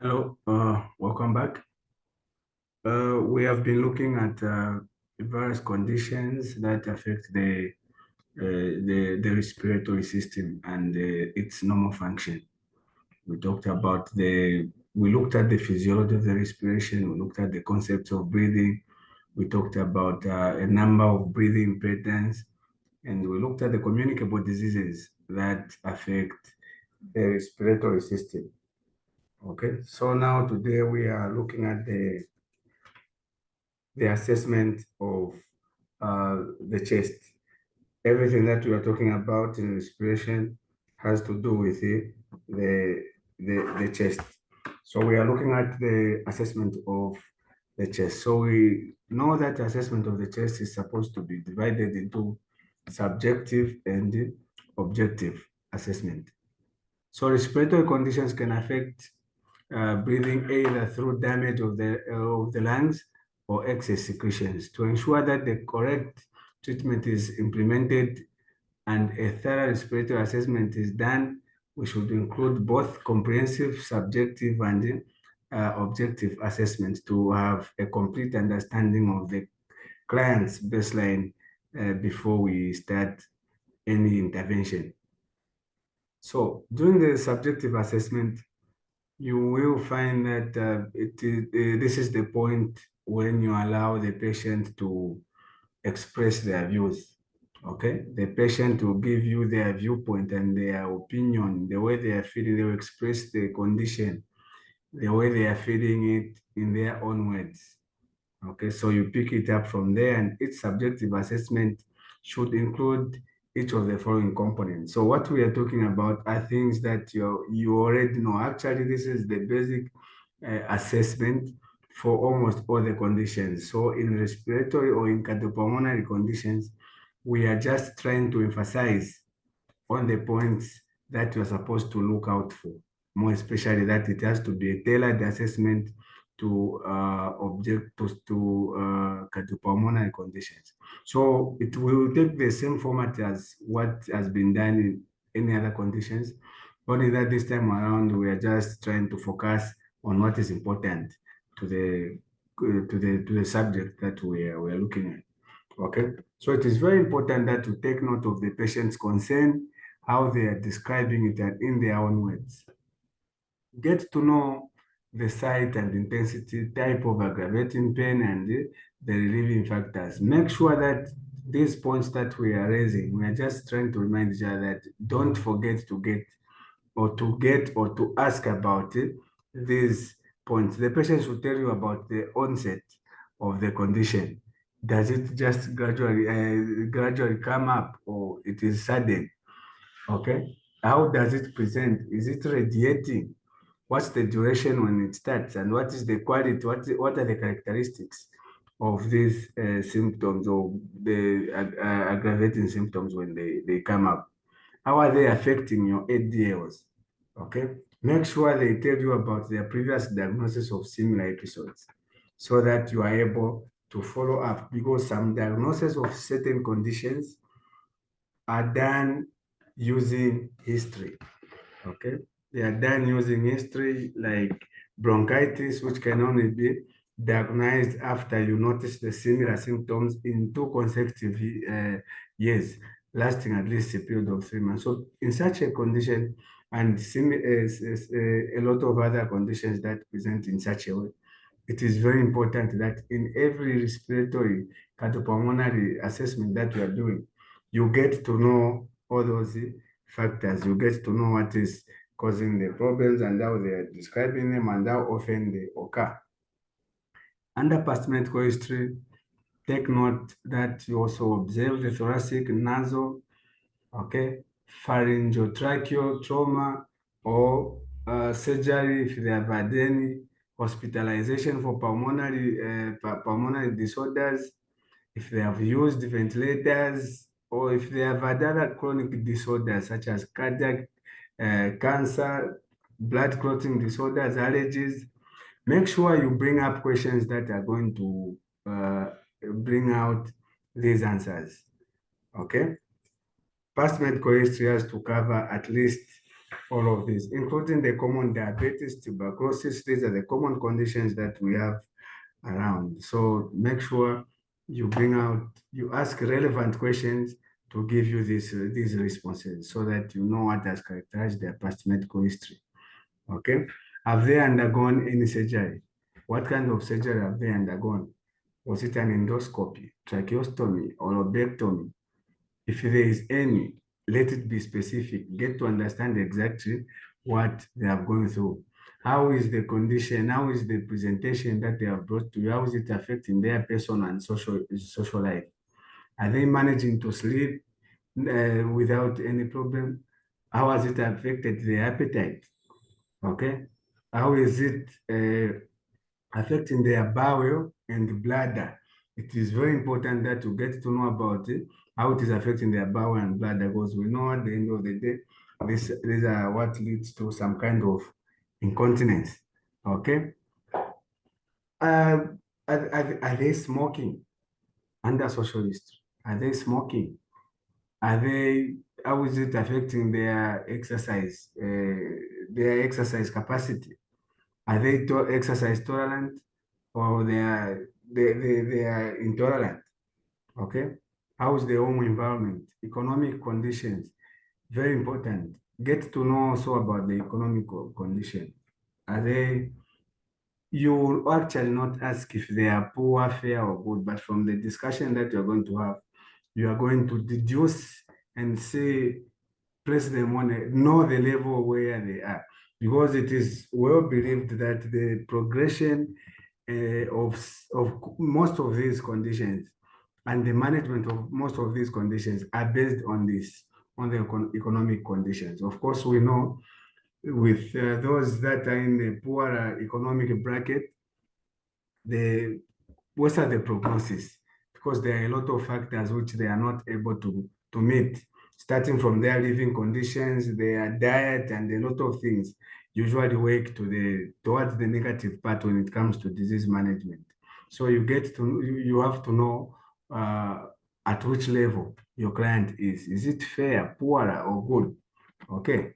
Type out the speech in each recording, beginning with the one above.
Hello, welcome back. We have been looking at various conditions that affect the respiratory system and its normal function. We talked about we looked at the physiology of the respiration. We looked at the concepts of breathing. We talked about a number of breathing patterns, and we looked at the communicable diseases that affect the respiratory system. Okay, so now today we are looking at the assessment of the chest. Everything that we are talking about in respiration has to do with the chest. So we are looking at the assessment of the chest. So we know that assessment of the chest is supposed to be divided into subjective and objective assessment. So respiratory conditions can affect breathing either through damage of the lungs or excess secretions. To ensure that the correct treatment is implemented and a thorough respiratory assessment is done, we should include both comprehensive subjective and objective assessment to have a complete understanding of the client's baseline before we start any intervention. So during the subjective assessment, you will find that this is the point when you allow the patient to express their views. Okay, the patient will give you their viewpoint and their opinion, the way they are feeling. They will express the condition, the way they are feeling it in their own words. Okay, so you pick it up from there, and each subjective assessment should include each of the following components. So what we are talking about are things that you already know. Actually, this is the basic assessment for almost all the conditions. So in respiratory or in cardiopulmonary conditions, we are just trying to emphasize on the points that you're supposed to look out for, more especially that it has to be a tailored assessment to cardiopulmonary conditions. So it will take the same format as what has been done in any other conditions, only that this time around we are just trying to focus on what is important to the subject that we are looking at. Okay, so it is very important that you take note of the patient's concern, how they are describing it and in their own words. Get to know the site and intensity, type of aggravating pain, and the relieving factors. Make sure that these points that we are raising, we are just trying to remind each other that don't forget to get or to ask about these points. The patient should tell you about the onset of the condition. Does it just gradually come up, or it is sudden? Okay. How does it present? Is it radiating? What's the duration when it starts, and what is the quality? What are the characteristics of these symptoms or the aggravating symptoms when they come up? How are they affecting your ADLs? Okay. Make sure they tell you about their previous diagnosis of similar episodes so that you are able to follow up, because some diagnoses of certain conditions are done using history. Okay. They are done using history, like bronchitis, which can only be diagnosed after you notice the similar symptoms in 2 consecutive years, lasting at least a period of 3 months. So in such a condition, and a lot of other conditions that present in such a way, it is very important that in every respiratory cardiopulmonary assessment that we are doing, you get to know all those factors. You get to know what is causing the problems and how they are describing them and how often they occur. Under past medical history, take note that you also observe the thoracic, nasal, okay, pharyngotracheal trauma or surgery if they have had any hospitalization for pulmonary disorders, if they have used ventilators, or if they have had other chronic disorders such as cardiac cancer, blood clotting disorders, allergies. Make sure you bring up questions that are going to bring out these answers. Okay. Past medical history has to cover at least all of this, including the common diabetes, tuberculosis. These are the common conditions that we have around. So make sure you ask relevant questions to give you these responses so that you know what has characterized their past medical history. Okay. Have they undergone any surgery? What kind of surgery have they undergone? Was it an endoscopy, tracheostomy, or lobectomy? If there is any, let it be specific. Get to understand exactly what they are going through. How is the condition? How is the presentation that they have brought to you? How is it affecting their personal and social life? Are they managing to sleep without any problem? How has it affected their appetite? Okay. How is it affecting their bowel and bladder? It is very important that you get to know about it, how it is affecting their bowel and bladder, because we know at the end of the day, these are what leads to some kind of incontinence. Okay. Uh, are they smoking under social history? Are they smoking? Are they, how is it affecting their exercise capacity? Are they exercise tolerant or they are intolerant? Okay. How is the home environment? Economic conditions, very important. Get to know also about the economic condition. Are they, you will actually not ask if they are poor, fair, or good, but from the discussion that you're going to have, you are going to deduce and say, place them on know the level where they are. Because it is well believed that the progression of most of these conditions and the management of most of these conditions are based on this, on the economic conditions. Of course, we know with those that are in the poorer economic bracket, the what are the prognosis? Because there are a lot of factors which they are not able to meet, starting from their living conditions, their diet, and a lot of things usually work towards the negative part when it comes to disease management. So you have to know at which level your client is. Is it fair, poorer, or good? Okay.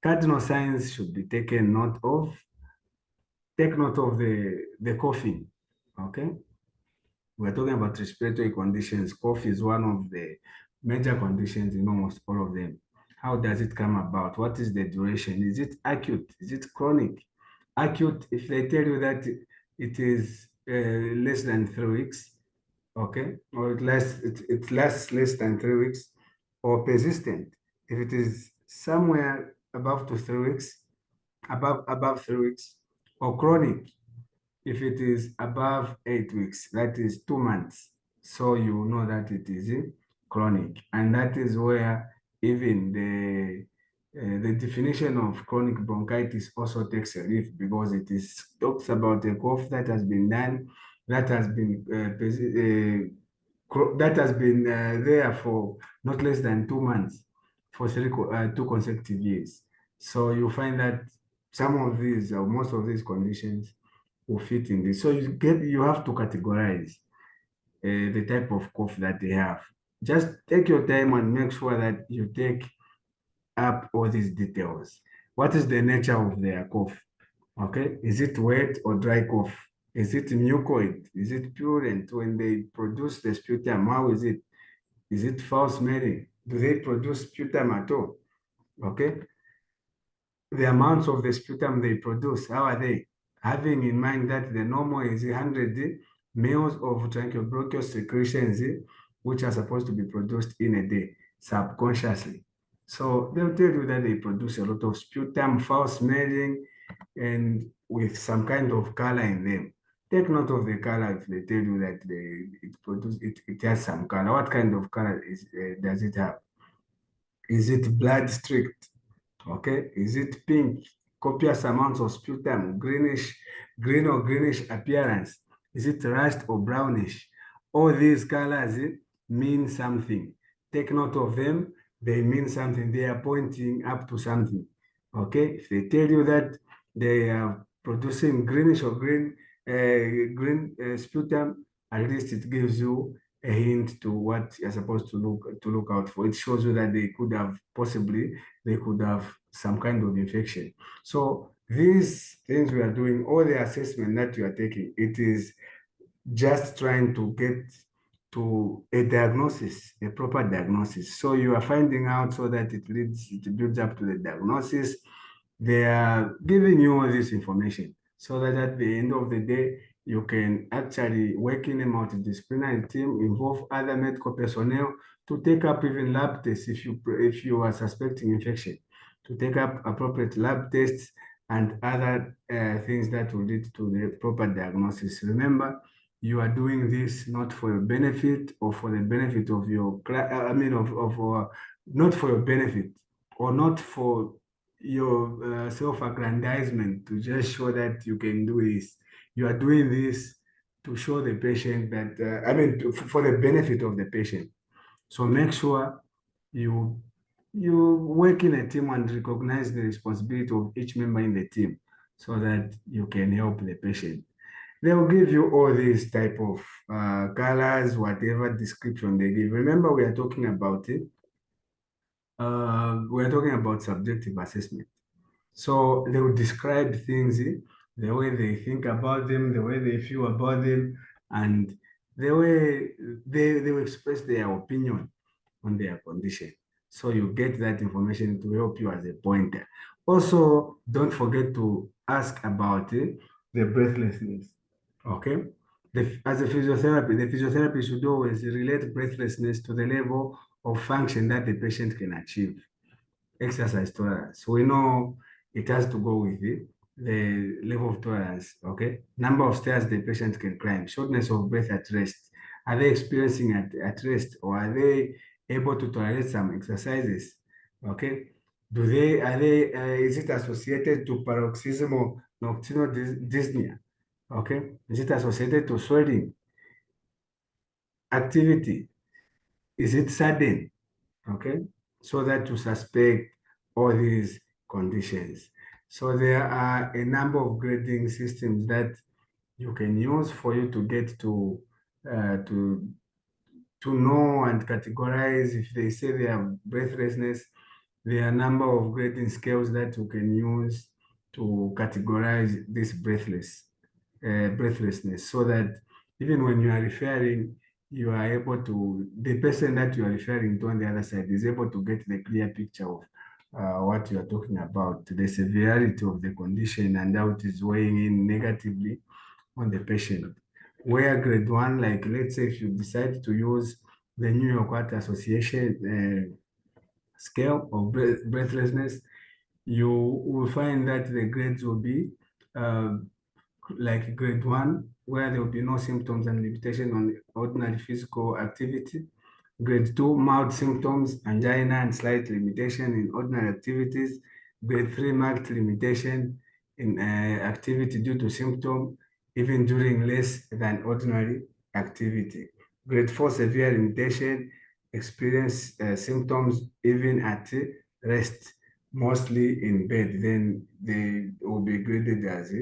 Cardinal signs should be taken note of. Take note of the coughing. Okay. We're talking about respiratory conditions. Cough is one of the major conditions in almost all of them. How does it come about? What is the duration? Is it acute? Is it chronic? Acute, if they tell you that it is less than 3 weeks, okay, or it lasts less than 3 weeks, or persistent, if it is somewhere above to 3 weeks, above 3 weeks, or chronic, if it is above 8 weeks, that is 2 months. So you know that it is chronic. And that is where even the definition of chronic bronchitis also takes a leaf, because it is talks about a cough that has been done, that has been there for not less than 2 months, for 2 consecutive years. So you find that some of these or most of these conditions will fit in this. So you have to categorize the type of cough that they have. Just take your time and make sure that you take up all these details. What is the nature of their cough? Okay, is it wet or dry cough? Is it mucoid? Is it purulent? When they produce the sputum, how is it? Is it foul smelling? Do they produce sputum at all? Okay, the amounts of the sputum they produce, how are they? Having in mind that the normal is 100 mils of tracheobronchial secretions, which are supposed to be produced in a day subconsciously. So they'll tell you that they produce a lot of sputum, foul smelling, and with some kind of color in them. Take note of the color if they tell you that it has some color. What kind of color does it have? Is it blood streaked? Okay, is it pink? Copious amounts of sputum, green or greenish appearance? Is it rust or brownish? All these colors mean something. Take note of them. They mean something. They are pointing up to something. Okay, if they tell you that they are producing greenish or green sputum, at least it gives you a hint to what you're supposed to look out for. It shows you that they could have some kind of infection. So these things we are doing, all the assessment that you are taking, it is just trying to get to a diagnosis, a proper diagnosis. So you are finding out so that it builds up to the diagnosis. They are giving you all this information so that at the end of the day, you can actually work in a multidisciplinary team, involve other medical personnel to take up even lab tests if you are suspecting infection, to take up appropriate lab tests and other things that will lead to the proper diagnosis. Remember, you are doing this not for your benefit or for the benefit of your, not for your benefit or not for your self-aggrandizement to just show that you can do this. You are doing this to show the patient that, for the benefit of the patient. So make sure you you work in a team and recognize the responsibility of each member in the team so that you can help the patient. They will give you all these type of colors, whatever description they give. Remember, we are talking about it. We are talking about subjective assessment. So they will describe things, the way they think about them, the way they feel about them, and the way they will express their opinion on their condition. So you get that information to help you as a pointer. Also, don't forget to ask about the breathlessness. Okay? As a physiotherapy, the physiotherapy should always relate breathlessness to the level of function that the patient can achieve. Exercise tolerance. We know it has to go with the level of tolerance, okay? Number of stairs the patient can climb, shortness of breath at rest. Are they experiencing at rest or are they able to tolerate some exercises, okay? Is it associated to paroxysmal nocturnal dyspnea, okay? Is it associated to swelling, activity? Is it sudden? Okay, so that to suspect all these conditions. So there are a number of grading systems that you can use for you to get uh, to to know and categorize. If they say they have breathlessness, there are a number of grading scales that you can use to categorize this breathlessness, so that even when you are referring, you are able to, the person that you are referring to on the other side is able to get the clear picture of what you are talking about, the severity of the condition and how it is weighing in negatively on the patient. Where grade one, like let's say if you decide to use the New York Heart Association scale of breathlessness, you will find that the grades will be uh, like grade one, where there will be no symptoms and limitation on ordinary physical activity. Grade two, mild symptoms, angina and slight limitation in ordinary activities. Grade three, marked limitation in activity due to symptom, even during less than ordinary activity. Grade four, severe limitation, experience symptoms even at rest, mostly in bed. Then they will be graded as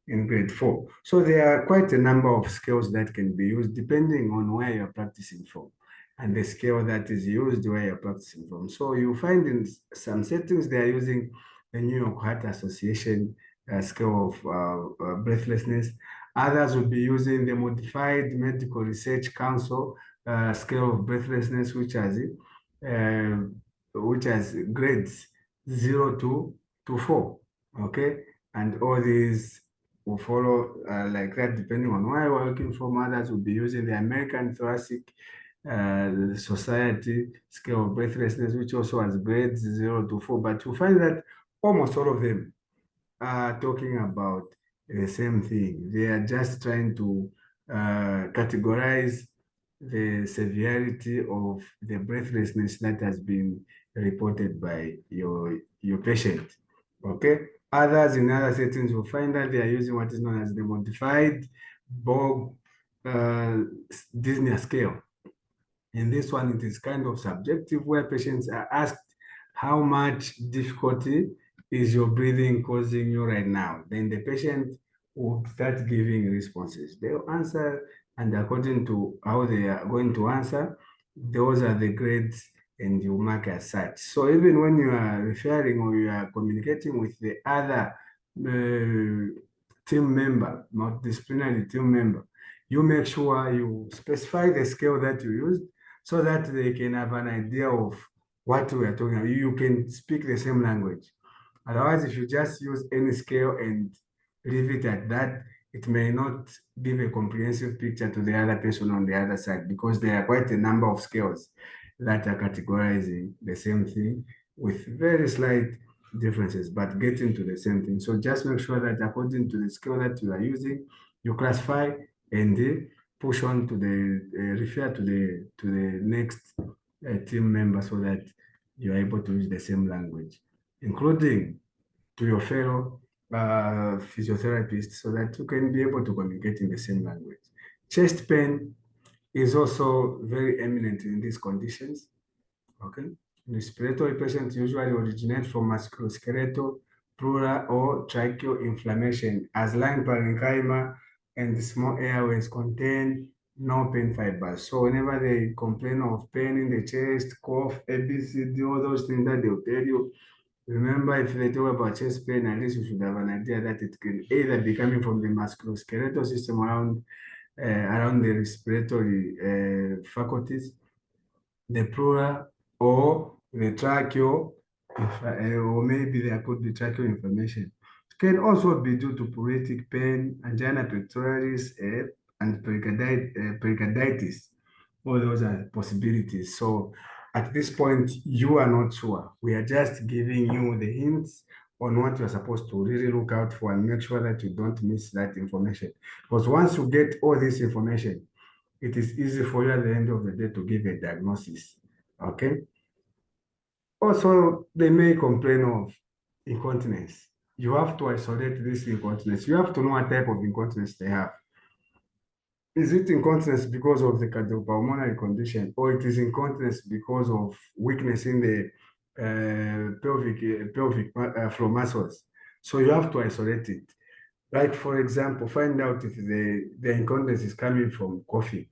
in grade four. So there are quite a number of scales that can be used depending on where you're practicing from and the scale that is used where you're practicing from. So you find in some settings they are using the New York Heart Association scale of breathlessness. Others will be using the Modified Medical Research Council scale of breathlessness, uh, which has grades 0 to 4. Okay, and all these will follow like that depending on where you're working from. Others will be using the American Thoracic Society scale of breathlessness, which also has grades 0 to 4. But you find that almost all of them are talking about the same thing. They are just trying to categorize the severity of the breathlessness that has been reported by your patient. Okay. Others in other settings will find that they are using what is known as the modified Borg Disney scale. In this one, it is kind of subjective, where patients are asked how much difficulty is your breathing causing you right now. Then the patient will start giving responses. They'll answer and according to how they are going to answer, those are the grades and you mark as such. So even when you are referring or you are communicating with the other team member, multidisciplinary team member, you make sure you specify the scale that you used so that they can have an idea of what we are talking about. You can speak the same language. Otherwise, if you just use any scale and leave it at that, it may not give a comprehensive picture to the other person on the other side because there are quite a number of scales that are categorizing the same thing with very slight differences, but getting to the same thing. So just make sure that according to the scale that you are using, you classify and push on to the refer to the next team member so that you are able to use the same language, including to your fellow physiotherapists so that you can be able to communicate in the same language. Chest pain is also very eminent in these conditions. Okay. Respiratory patients usually originate from musculoskeletal, pleural, or tracheal inflammation as lung parenchyma and the small airways contain no pain fibers. So whenever they complain of pain in the chest, cough, ABCD, all those things that they'll tell you, remember, if they talk about chest pain, at least you should have an idea that it can either be coming from the musculoskeletal system around the respiratory faculties, the pleural, or the tracheal, or maybe there could be tracheal inflammation. It can also be due to pleuritic pain, angina pectoralis, and pericarditis. All those are possibilities. So at this point, you are not sure. We are just giving you the hints on what you're supposed to really look out for and make sure that you don't miss that information. Because once you get all this information, it is easy for you at the end of the day to give a diagnosis. Okay. Also, they may complain of incontinence. You have to isolate this incontinence. You have to know what type of incontinence they have. Is it incontinence because of the cardiopulmonary condition, or it is incontinence because of weakness in the pelvic floor muscles? So you have to isolate it. Like for example, find out if the incontinence is coming from coughing.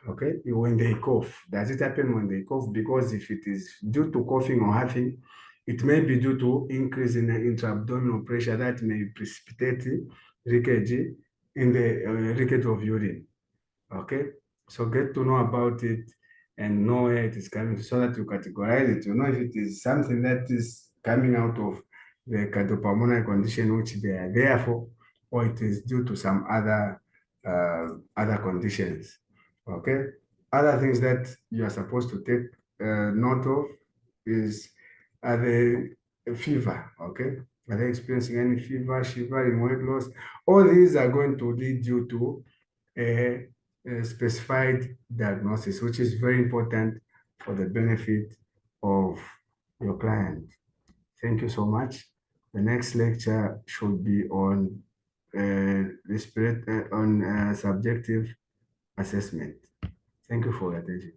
Okay, when they cough, does it happen when they cough? Because if it is due to coughing or huffing, it may be due to increase in the intra-abdominal pressure that may precipitate leakage in the leakage of urine. Okay, so get to know about it and know where it is coming so that you categorize it. You know if it is something that is coming out of the cardiopulmonary condition which they are there for, or it is due to some other conditions. Okay, other things that you are supposed to take note of is the fever. Okay, are they experiencing any fever, shivering, weight loss? All these are going to lead you to a specified diagnosis, which is very important for the benefit of your client. Thank you so much. The next lecture should be on subjective assessment. Thank you for your attention.